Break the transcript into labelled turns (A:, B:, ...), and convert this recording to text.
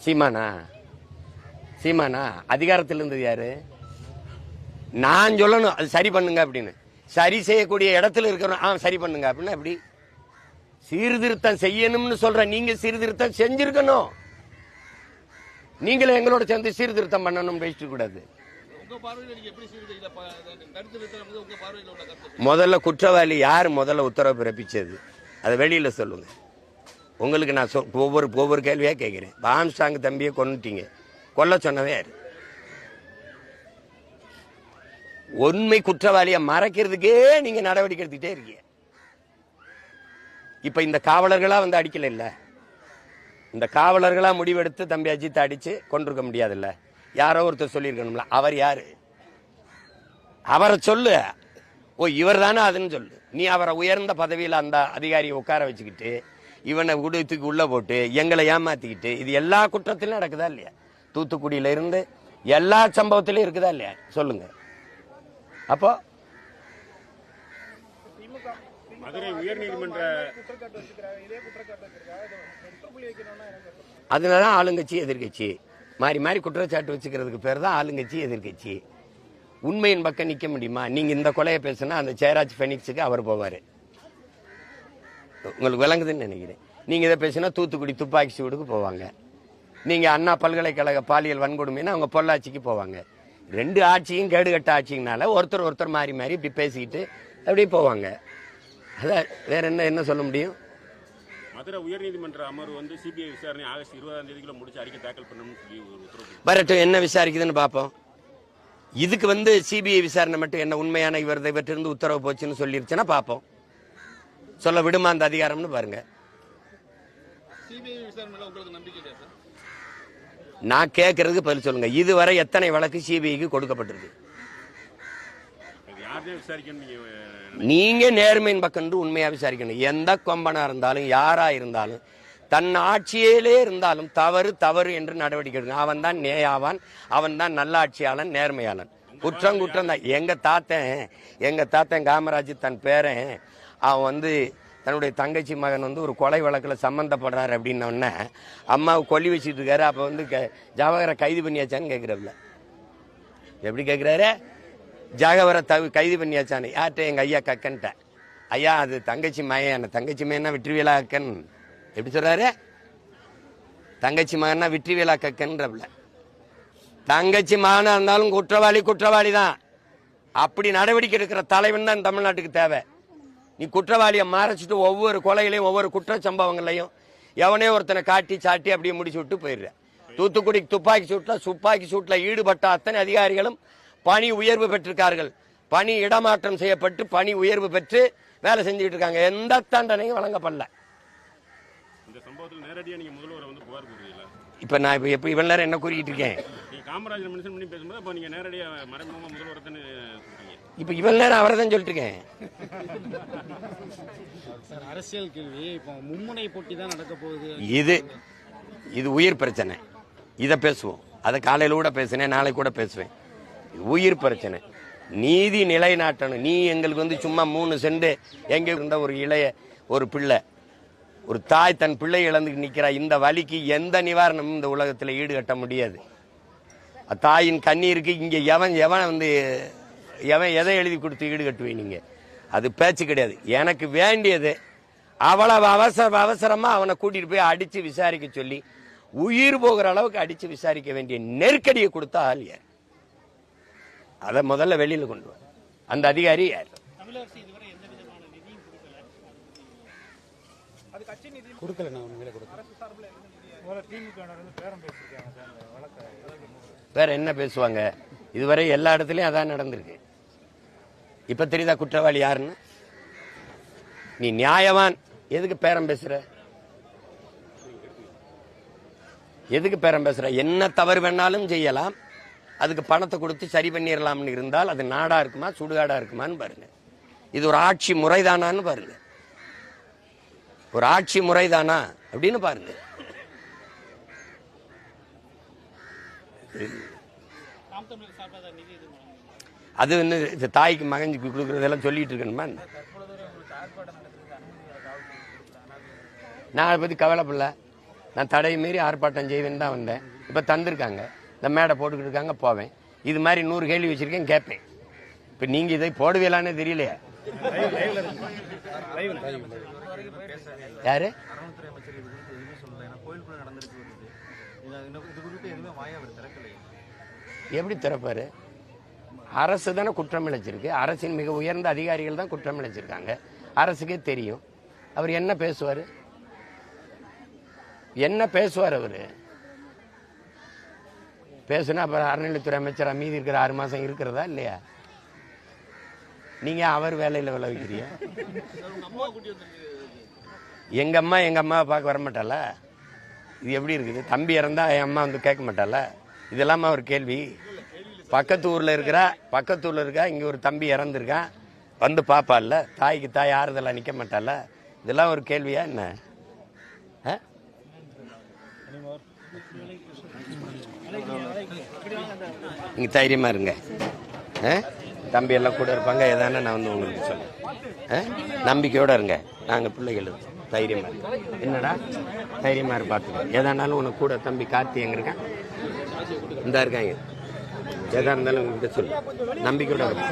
A: சீமானா? சீமானா அதிகாரத்தில் இருந்தது யாரு? நான் சொல்லணும் அது சரி பண்ணுங்க அப்படின்னு. சரி செய்யக்கூடிய இடத்துல இருக்கிறோம் சரி பண்ணுங்க அப்படின்னா எப்படி? சீர்திருத்தம் செய்யணும்னு சொல்ற நீங்க சீர்திருத்தம் செஞ்சிருக்கணும். நீங்களும் எங்களோட சேர்ந்து சீர்திருத்தம் பண்ணணும் பேசிட்டு கூடாது. முதல்ல குற்றவாளி யார் முதல்ல உத்தரவு பிறப்பிச்சது அதை வெளியில சொல்லுங்க. உங்களுக்கு நான் ஒவ்வொரு கேள்வியா கேட்கிறேன். ஆம்ஸ்டாங் தம்பியை கொன்னுட்டீங்க, கொல்ல சொன்னவே யாரு? உண்மை குற்றவாளியை மறைக்கிறதுக்கே நீங்க நடவடிக்கை எடுத்துக்கிட்டே இருக்கீங்க. இப்ப இந்த காவலர்களா வந்து அடிக்கல இல்ல, இந்த காவலர்களா முடிவெடுத்து தம்பி அஜித் அடிச்சு கொண்டிருக்க முடியாதுல்ல. யாரோ ஒருத்தர் சொல்லியிருக்கணும்ல. அவர் யாரு? அவரை சொல்லு. ஓ இவர் தானே அதுன்னு சொல்லு. நீ அவரை உயர்ந்த பதவியில் அந்த அதிகாரியை உட்கார வச்சுக்கிட்டு இவனை உடுத்துக்கு உள்ள போட்டு எங்களை ஏமாத்திக்கிட்டு இது எல்லா குற்றத்திலும் நடக்குதா இல்லையா? தூத்துக்குடியில இருந்து எல்லா சம்பவத்திலும் இருக்குதா இல்லையா? சொல்லுங்க. அப்போ
B: மதுரை உயர்நீதிமன்ற
A: அதனாலதான் ஆளுங்கட்சி எதிர்கட்சி மாறி மாறி குற்றச்சாட்டு வச்சுக்கிறதுக்கு பேர் தான் ஆளுங்கட்சி எதிர்கட்சி. உண்மையின் பக்கம் நிக்க முடியுமா? நீங்க இந்த கொலையை பேசுனா அந்த ஜெயராஜ் பெனிக்ஸுக்கு அவர் போவாரு. உங்களுக்கு விளங்குதுன்னு நினைக்கிறேன். நீங்க இதை பேசினா தூத்துக்குடி துப்பாக்கி சூடுக்கு போவாங்க. நீங்க அண்ணா பல்கலைக்கழக பாலியல் வன்கொடுமைன்னா அவங்க பொள்ளாச்சிக்கு போவாங்க. ரெண்டு ஆட்சியும் கேடுகட்ட ஆட்சிங்கனால ஒருத்தர் மாறி மாறி இப்படி பேசிக்கிட்டு அப்படியே போவாங்க. அதான் வேற என்ன சொல்ல முடியும்?
B: மதுரை உயர்நீதிமன்ற அமர்வு வந்து சிபிஐ விசாரணை ஆகஸ்ட் 20ஆம் தேதிக்குள்ள முடிச்சு அறிக்கை தாக்கல் பண்ணணும்னு சொல்லி ஒரு உத்தரவு
A: வரட்டும். என்ன விசாரிக்குதுன்னு பார்ப்போம். இதுக்கு வந்து சிபிஐ விசாரணை மட்டும் என்ன உண்மையான இவற்றிலிருந்து உத்தரவு போச்சுன்னு சொல்லிருச்சுன்னா பார்ப்போம். சொல்ல விடுமா அந்த அதிகாரம்னு பாருங்க. நான் கேட்கறதுக்கு பதில் சொல்லுங்க. இதுவரை எத்தனை வழக்கு சிபிஐக்கு கொடுக்கப்பட்டிருக்கு? நீங்க நேர்மையின் பக்கம் உண்மையா விசாரிக்கணும். எந்த கொம்பனா இருந்தாலும் யாரா இருந்தாலும் தன் ஆட்சியிலே இருந்தாலும் தவறு என்று நடவடிக்கை எடுக்கணும். அவன் தான் நேயாவான், அவன் தான் நல்லாட்சியாளன், நேர்மையாளன். குற்றம் தான். எங்க தாத்தன் காமராஜ் தன் பேரன் அவன் வந்து தன்னுடைய தங்கச்சி மகன் வந்து ஒரு கொலை வழக்கில் சம்மந்தப்படுறாரு அப்படின்னோடனே அம்மாவை கொல்லி வச்சுட்டு இருக்காரு. அப்போ வந்து ஜவஹரை கைது பண்ணியாச்சான்னு கேட்குறப்பல. எப்படி கேட்குறாரு? ஜவஹரை கைது பண்ணியாச்சான்னு. யார்கிட்ட? எங்கள் ஐயா கக்கன்ட்ட. ஐயா அது தங்கச்சி மகன், தங்கச்சி மகன்னா வெற்றிவேலா கக்கன். எப்படி சொல்றாரு? தங்கச்சி மகன்னா வெற்றிவேலா கக்கன்றப்பல. தங்கச்சி மகனா இருந்தாலும் குற்றவாளி தான். அப்படி நடவடிக்கை எடுக்கிற தலைவன் தான் தமிழ்நாட்டுக்கு தேவை. நீ குற்றவாளியை மறைச்சிட்டு ஒவ்வொரு கொலைகளையும் ஒவ்வொரு குற்ற சம்பவங்களையும் எவனே ஒருத்தனை காட்டி சாட்டி அப்படியே முடிச்சு விட்டு போயிடுற. தூத்துக்குடி துப்பாக்கி சூட்டில் ஈடுபட்ட அத்தனை அதிகாரிகளும் பணி உயர்வு பெற்றிருக்கார்கள். பணி இடமாற்றம் செய்யப்பட்டு பணி உயர்வு பெற்று வேலை செஞ்சுக்கிட்டு இருக்காங்க. எந்த தண்டனையும் வழங்கப்படல. இப்ப நான் இப்ப இவ்வளவு நேரம் என்ன கூறிட்டு இருக்கேன்?
B: காமராஜர் மென்ஷன் பண்ணி பேசும்போது அப்ப நீங்க நேரடியா மறைமுகமா முதல்வர்னு சொல்றீங்க.
A: இப்ப இவ்வளவு நேரம் அவரை தான் சொல்லிட்டு இருக்கேன்.
C: அரசியல் கேள்வி. இப்போ மும்முனை போட்டி தான் நடக்க போகுது.
A: இது உயிர் பிரச்சனை. இதை பேசுவோம். அதை காலையில கூட பேசினேன், நாளை கூட பேசுவேன். உயிர் பிரச்சனை. நீதி நிலைநாட்டணும். நீ எங்களுக்கு வந்து சும்மா 3 சென்ட் எங்க இருந்த ஒரு பிள்ளை, ஒரு தாய் தன் பிள்ளை இழந்து நிற்கிறா. இந்த வலிக்கு எந்த நிவாரணமும் இந்த உலகத்தில் ஈடுகட்ட முடியாது. தாயின் கண்ணீருக்கு இங்க எவன் எதை எழுதி கொடுத்து ஈடுகட்டுவேன்? நீங்க அது பேச்சு கிடையாது. எனக்கு வேண்டியது அவ்வளவு அவசரமா அவனை கூட்டிட்டு போய் அடிச்சு விசாரிக்க சொல்லி உயிர் போகிற அளவுக்கு அடிச்சு விசாரிக்க வேண்டிய நெருக்கடியை கொடுத்தா ஆள் யார்? அதை முதல்ல வெளியில கொண்டு வர அந்த அதிகாரி யார்? வேற என்ன பேசுவாங்க? இதுவரை எல்லா இடத்துலயும் அதான் நடந்திருக்கு. இப்ப தெரியுதா குற்றவாளி யாருன்னு? நீ நியாயவான். எதுக்கு பேரம் பேசுற? என்ன தவறு வேணாலும் செய்யலாம். அதுக்கு பணத்தை கொடுத்து சரி பண்ணிடலாம்னு இருந்தால் அது நாடா இருக்குமா சுடுகாடா இருக்குமான்னு பாருங்க. இது ஒரு ஆட்சி முறைதானான்னு பாருங்க. ஒரு ஆட்சி முறைதானா அப்படின்னு பாருங்க. அது வந்து தாய்க்கு மகனுக்கு கொடுக்கறதெல்லாம் சொல்லிட்டு இருக்கணுமா? நான் அதை பத்தி கவலைப்படல. நான் தடை மீறி ஆர்ப்பாட்டம் செய்வேன்னு தான் வந்தேன். இப்போ தந்திருக்காங்க, இந்த மேடை போட்டுக்கிட்டு இருக்காங்க, போவேன். இது மாதிரி 100 கேள்வி வச்சுருக்கேன், கேட்பேன். இப்போ நீங்கள் இதை போடுவீங்களான்னு தெரியலையா? யாரு எப்படி திறப்பாரு? அரசு தானே குற்றம் இழைச்சிருக்கு. அரசின் மிக உயர்ந்த அதிகாரிகள் தான் குற்றம் இழைச்சிருக்காங்க. அரசுக்கே தெரியும். அவர் என்ன பேசுவார்? என்ன பேசுவார்? அவர் பேசுனா அப்புறம் அறநிலைத்துறை அமைச்சர் மீதி இருக்கிற 6 மாதம் இருக்கிறதா இல்லையா? நீங்கள் அவர் வேலையில் விளைவிக்கிறீங்க. எங்கள் அம்மாவை பார்க்க வர மாட்டாளா? இது எப்படி இருக்குது? தம்பி இறந்தா என் அம்மா வந்து கேட்க மாட்டாளா? இதெல்லாமா ஒரு கேள்வி? பக்கத்து ஊரில் இருக்கா, இங்கே ஒரு தம்பி இறந்துருக்கான், வந்து பாப்பால, தாய்க்கு தாய் ஆறுதலாக நிற்க மாட்டால? இதெல்லாம் ஒரு கேள்வியா என்ன? நீங்கள் தைரியமாக இருங்க. தம்பி எல்லாம் கூட இருப்பாங்க. எதானா நான் வந்து உங்களுக்கு சொல்லுவேன். நம்பிக்கையோடு இருங்க. நாங்கள் பிள்ளைகள் தைரியமாக இருங்க. என்னடா தைரியமாக இரு, பார்த்துக்க. எதானாலும் உனக்கு கூட தம்பி கார்த்தி எங்கே இருக்கான்? இந்த இருக்காங்க. எதா இருந்தாலும் உங்ககிட்ட சொல்லு. நம்பிக்கையோட இருக்கும்.